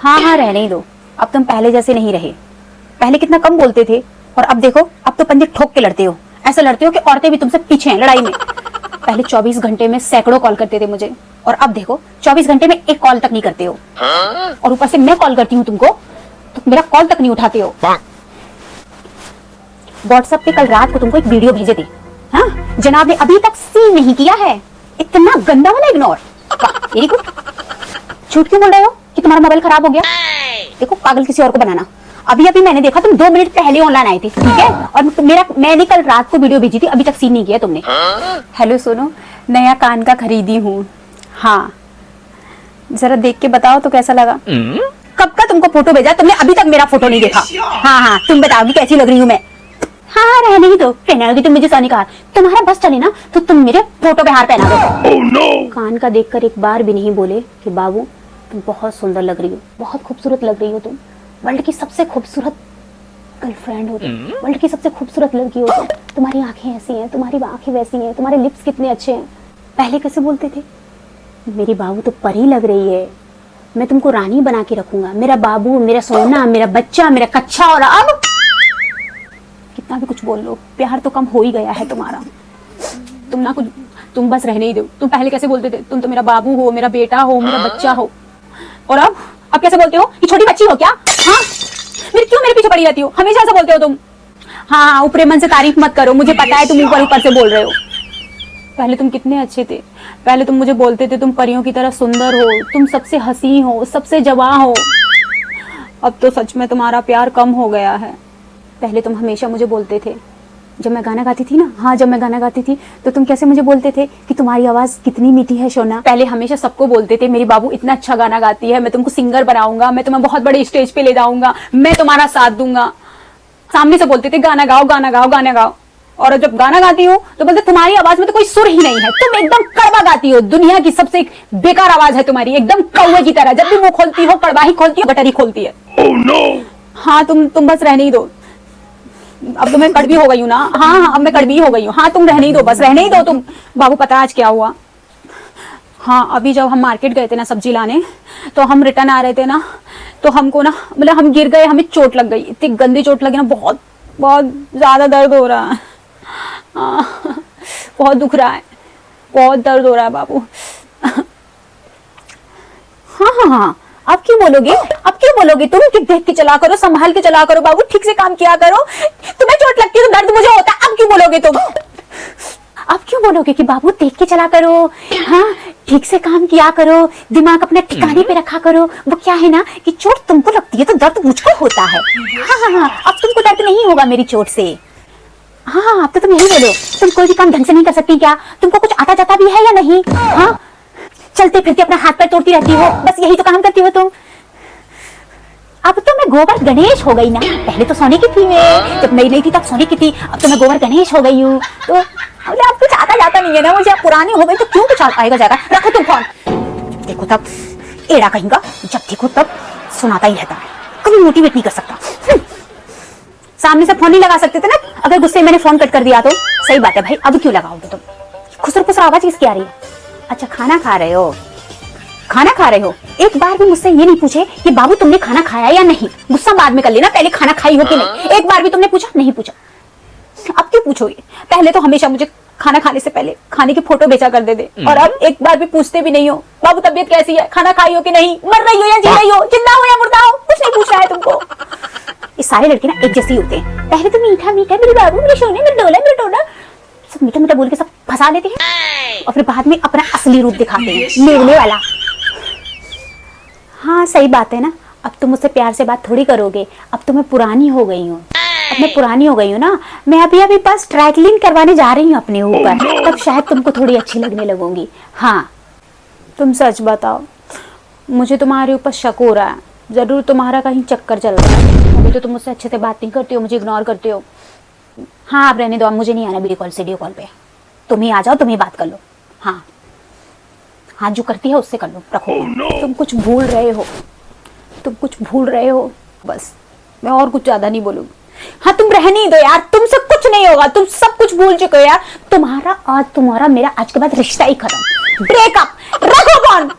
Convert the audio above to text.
हाँ हाँ रहने ही दो, अब तुम पहले जैसे नहीं रहे। पहले कितना कम बोलते थे और अब देखो, अब तो पंजे ठोक के लड़ते हो। ऐसा लड़ते हो कि औरतें भी तुमसे पीछे हैं लड़ाई में। पहले 24 घंटे में सैकड़ों कॉल करते थे मुझे, और अब देखो 24 घंटे में एक कॉल तक नहीं करते हो। और ऊपर से मैं कॉल करती हूँ तुमको तो मेरा कॉल तक नहीं उठाते हो। व्हाट्सएप पे कल रात को तुमको एक वीडियो भेजे थे, हाँ जनाब ने अभी तक सीन नहीं किया है। इतना गंदा वाला इग्नोर। Very good. झूठ क्यों बोल रहे हो कि तुम्हारा मोबाइल खराब हो गया? देखो पागल किसी और को बनाना। अभी अभी मैंने देखा तुम 2 मिनट पहले ऑनलाइन आए थे, ठीक है, और मैंने कल रात को वीडियो भेजी थी, अभी तक सीन नहीं किया तुमने। हेलो सुनो, नया कान का खरीदी हूँ। हाँ जरा देख के बताओ तो कैसा लगा। कब का तुमको फोटो भेजा, तुमने अभी तक मेरा फोटो नहीं देखा। हाँ हाँ तुम बताओगी कैसी लग रही हूँ मैं। हाँ रहने ही दो, पहनाओगी तुम मुझे सोनी का हार। तुम्हारा बस चले ना तो तुम मेरे फोटो पे हार पहना दो। oh, no! कान का देखकर एक बार भी नहीं बोले कि बाबू तुम बहुत सुंदर लग रही हो, बहुत खूबसूरत लग रही हो, तुम वर्ल्ड की सबसे खूबसूरत गर्लफ्रेंड हो, तुम वर्ल्ड की सबसे खूबसूरत लड़की हो, तुम्हारी आंखें ऐसी हैं, तुम्हारी आंखें वैसी हैं, तुम्हारे लिप्स कितने अच्छे हैं। पहले कैसे बोलते थे, मेरी बाबू तो परी लग रही है, मैं तुमको रानी बना के रखूंगा, मेरा बाबू, मेरा सोना, मेरा बच्चा, मेरा कच्चा। और अब कितना भी कुछ बोल लो, प्यार तो कम हो ही गया है तुम्हारा। तुम बस रहने ही दो। तुम पहले कैसे बोलते थे, तुम तो मेरा बाबू हो, मेरा बेटा हो, मेरा बच्चा हो, और अब कैसे बोलते हो कि छोटी बच्ची हो क्या? हाँ मेरे पीछे पड़ी रहती हो, हमेशा ऐसा बोलते हो तुम। हाँ ऊपरे मन से तारीफ मत करो, मुझे पता है तुम ऊपर ऊपर से बोल रहे हो। पहले तुम कितने अच्छे थे, पहले तुम मुझे बोलते थे तुम परियों की तरह सुंदर हो, तुम सबसे हसी हो, सबसे जवां हो। अब तो सच में तुम्हारा प्यार कम हो गया है। पहले तुम हमेशा मुझे बोलते थे, जब मैं गाना गाती थी ना, हाँ जब मैं गाना गाती थी तो तुम कैसे मुझे बोलते थे कि तुम्हारी आवाज कितनी मीठी है सोना। पहले हमेशा सबको बोलते थे मेरी बाबू इतना अच्छा गाना गाती है, मैं तुमको सिंगर बनाऊंगा, मैं तुम्हें बहुत बड़े स्टेज पे ले जाऊंगा, मैं तुम्हारा साथ दूंगा। सामने से बोलते थे गाना गाओ गाना गाओ गाना गाओ, और जब गाना गाती हो तो बोलते तुम्हारी आवाज में तो कोई सुर ही नहीं है, तुम एकदम कड़वा गाती हो, दुनिया की सबसे बेकार आवाज है तुम्हारी, एकदम कौवे की तरह, जब भी मुंह खोलती हो कड़वा ही खोलती हो, गटर ही खोलती है। oh, no! हाँ तुम बस रहने ही दो, अब तो मैं कड़वी हो गई हूँ ना। हाँ अब मैं कड़वी हो गई हूँ। हाँ तुम रहने ही दो, बस रहने ही दो तुम। बाबू पता आज क्या हुआ? हाँ अभी जब हम मार्केट गए थे ना सब्जी लाने, तो हम रिटर्न आ रहे थे ना, तो हमको ना मतलब हम गिर गए, हमें चोट लग गई, इतनी गंदी चोट लगी ना, बहुत बहुत ज्यादा दर्द हो रहा है। बहुत दुख रहा है, बहुत दर्द हो रहा है बाबू। हाँ अब क्यों बोलोगे तुम कि देख के चला करो, संभाल के चला करो बाबू, ठीक से काम किया करो, तुम्हें चोट लगती है तो दर्द मुझे होता है। अब क्यों बोलोगे तुम? अब क्यों बोलोगे कि बाबू देख के चला करो, हाँ ठीक से काम किया करो, दिमाग अपने ठिकाने पे रखा करो। वो क्या है ना कि चोट तुमको लगती है तो दर्द मुझको होता है। हाँ अब तुमको दर्द नहीं होगा मेरी चोट से। हाँ अब तो तुम यही बोलो, तुम कोई भी काम ढंग से नहीं कर सकती क्या? तुमको कुछ आता जाता भी है या नहीं? हाँ चलते फिरते अपना हाथ पैर तोड़ती रहती हो, बस यही तो काम करती हो तुम। अब तो मैं गोबर गणेश हो गई ना, पहले तो सोने की थी मैं, जब नई थी तब सोने की थी, अब तो मैं गोबर गणेश हो गई हूँ। तो अब कुछ आता जाता नहीं है ना मुझे, अब पुरानी हो गई तो क्यों कुछ आएगा जाएगा। रखो तुम फोन, देखो तब एड़ा कहेगा, जब देखो तब सुनाता ही रहता है, कभी मोटिवेट नहीं कर सकता। सामने से फोन नहीं लगा सकते थे ना, अगर गुस्से मैंने फोन कट कर दिया तो। सही बात है भाई, अब क्यों लगाओगे तुम? खुसर खुसर आवाज किसकी आ रही है? अच्छा खाना खा रहे हो, एक बार भी मुझसे ये नहीं पूछे कि बाबू तुमने खाना खाया या नहीं। गुस्सा बाद में कर लेना, पहले खाना खाई हो कि नहीं, एक बार भी तुमने पूछा नहीं? पूछा, अब क्यों पूछोगे? पहले तो हमेशा मुझे खाना खाने से पहले खाने की फोटो भेजा कर देते, और अब एक बार भी पूछते भी नहीं हो बाबू तबीयत कैसी है, खाना खाई हो कि नहीं, मर रही हो या जी रही हो, जिंदा हो या मुर्दा हो, कुछ नहीं पूछ रहा है तुमको। ये सारे लड़के ना एक जैसे ही होते हैं, पहले तो मीठा मीठा मेरे बाबू, मेरे सोने, मेरे डोला, सब मीठा मीठा बोल के सब फंसा लेते हैं, और फिर बाद में अपना असली रूप दिखाते हैं, लेवले वाला। हाँ सही बात है ना, अब तुम मुझसे प्यार से बात थोड़ी करोगे, अब तो मैं पुरानी हो गई हूँ, ना, मैं अभी बस ड्राई क्लीन करवाने जा रही हूँ अपने ऊपर, तब शायद तुमको थोड़ी अच्छी लगने लगूंगी। हाँ तुम सच बताओ, मुझे तुम्हारे ऊपर शक हो रहा है, जरूर तुम्हारा कहीं चक्कर चल रहा है, अभी तो तुम मुझसे अच्छे से बात नहीं करते हो, मुझे इग्नोर करते हो। हाँ आप रहने दो, अब मुझे नहीं आना वीडियो कॉल पे, तुम ही आ जाओ, तुम ही बात कर लो। हाँ जो करती है उससे कर लो, रखो। तुम कुछ भूल रहे हो, बस मैं और कुछ ज्यादा नहीं बोलूंगी। हाँ तुम रहने ही दो यार, तुमसे कुछ नहीं होगा, तुम सब कुछ भूल चुके हो यार, तुम्हारा मेरा आज के बाद रिश्ता ही खत्म, ब्रेकअप, रखो फोन।